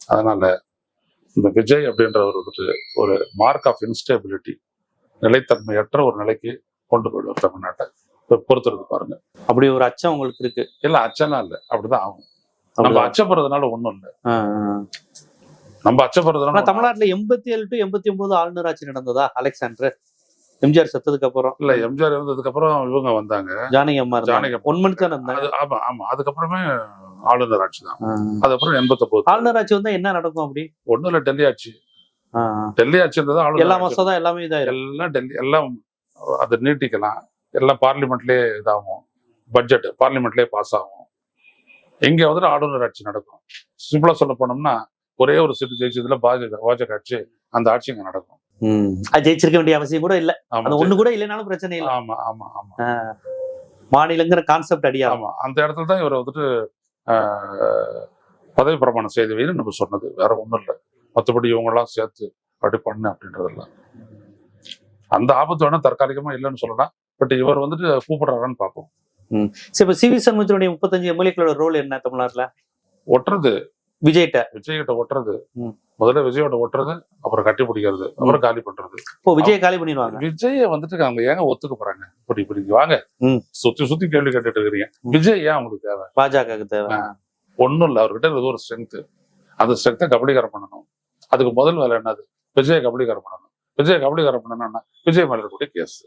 அதனால இந்த விஜய் அப்படின்றவர் வந்துட்டு ஒரு மார்க் ஆஃப் இன்ஸ்டேபிலிட்டி, நிலைத்தன்மையற்ற ஒரு நிலைக்கு கொண்டு போயிடுவார் தமிழ்நாட்டை. பொறுத்திருக்கு பாருங்க. அப்படி ஒரு அச்சம் உங்களுக்கு இருக்கு? இல்ல, அச்சம்லாம் இல்ல, அப்படிதான் ஆகும். நம்ம அச்சப்படுறதுனால ஒண்ணும் இல்லை. நம்ம அச்சப்படுறதுனால தமிழ்நாட்டுல 87 to 89 ஆளுநர் ஆட்சி நடந்ததா அலெக்சாண்டர்? எம்ஜிஆர் செத்ததுக்கு அப்புறம் இல்ல, எம்ஜிஆர் இருந்ததுக்கு அப்புறம் இவங்க வந்தாங்க, ஜானகி அம்மா. ஜானகி 1 month தான் இருந்தாங்க. ஆமா ஆமா, அதுக்கப்புறமே ஆளுநர் ஆட்சி தான். அதுக்கப்புறம் 89 ஆளுநர் ஆட்சி வந்தா என்ன நடக்கும்? அப்படி ஒண்ணும் இல்ல, டெல்லி ஆட்சி. டெல்லி ஆட்சி இருந்தது எல்லா மசோதா எல்லாமே இதாயிரும். எல்லாம் டெல்லி, எல்லாம் அதை நீட்டிக்கலாம், எல்லாம் பார்லிமெண்ட்லயே இதாகும், பட்ஜெட் பார்லிமெண்ட்லயே பாஸ் ஆகும். இங்க வந்துட்டு ஆளுநர் ஆட்சி நடக்கும். சிம்பிளா சொல்ல போனோம்னா ஒரே ஒரு சீட்டு ஜெயிச்சதுல பாஜக ஆட்சி, அந்த ஆட்சி இங்க நடக்கும். ஜெயிச்சிருக்க வேண்டிய அவசியம் கூட இல்ல, ஒண்ணு கூட இல்லைனாலும் பிரச்சனை இல்லை. ஆமா ஆமா ஆமா, மாநிலங்கிற கான்செப்ட் அடியா. ஆமா, அந்த இடத்துல தான் இவர் வந்துட்டு பதவி பிரமாணம் செய்து வைன்னு நம்ம சொன்னது, வேற ஒண்ணும் இல்லை. மற்றபடி இவங்க எல்லாம் சேர்த்து அப்படி பண்ணு அப்படின்றதெல்லாம் அந்த ஆபத்து வேணா தற்காலிகமா இல்லைன்னு சொல்லலாம். பட் இவர் வந்துட்டு கூப்பிடுறாருன்னு பார்ப்போம். சரி, இப்ப சிவி சண்முகத்தினுடைய 35 எம்எல்ஏக்களோட ரோல் என்ன தமிழ்நாட்டுல? ஒட்டுறது, விஜய்கிட்ட ஒட்டுறது. முதல்ல விஜயோட ஒட்டுறது, அப்புறம் கட்டி பிடிக்கிறது, அப்புறம் காலி பண்றது. இப்போ விஜய் காலி பண்ணிடுவாங்க. விஜய வந்துட்டு அவங்க ஏங்க ஒத்துக்க போறாங்க? இப்படி வாங்க, சுத்தி கேள்வி கேட்டுட்டு இருக்கிறீங்க. விஜய் ஏன் அவங்களுக்கு தேவை? பாஜக தேவை ஒண்ணும் இல்ல, அவர்கிட்ட இது ஒரு ஸ்ட்ரென்த். அந்த ஸ்ட்ரென்த்தை கபலீகரம் பண்ணணும். அதுக்கு முதல் வேலை என்னது? விஜய் கபலீகரம் பண்ணணும். விஜய் கபலீகரம் பண்ணணும்னா விஜய் மேல இருக்கக்கூடிய கேஸ்,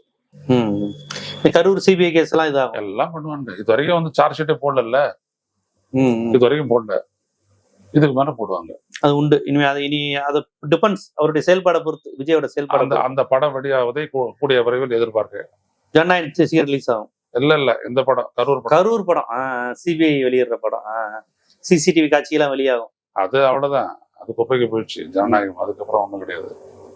கரூர் சிபிஐ கேஸ் எல்லாம் இதாகும், எல்லாம் பண்ணுவாங்க. இது வரைக்கும் வந்து சார்ஜ் ஷீட்டே போடல, இது வரைக்கும் போடல, இதுக்கு மேல போடுவாங்க. அது உண்டு. இனிமே அது டிபெண்ட்ஸ் அவருடைய செயல்பாடை பொறுத்து, விஜயோட செயல்பாடு. அந்த படம் வெளியாவதை கூடிய விரைவில் எதிர்பார்க்க. ஜனநாயக ரிலீஸ் ஆகும். இல்ல, இந்த படம் கரூர் படம் சிபிஐ வெளியிடுற படம், சிசிடிவி காட்சி எல்லாம் வெளியாகும். அது அவ்வளவுதான், அது குப்பைக்கு போயிடுச்சு ஜனநாயகம். அதுக்கப்புறம் ஒண்ணும் கிடையாது.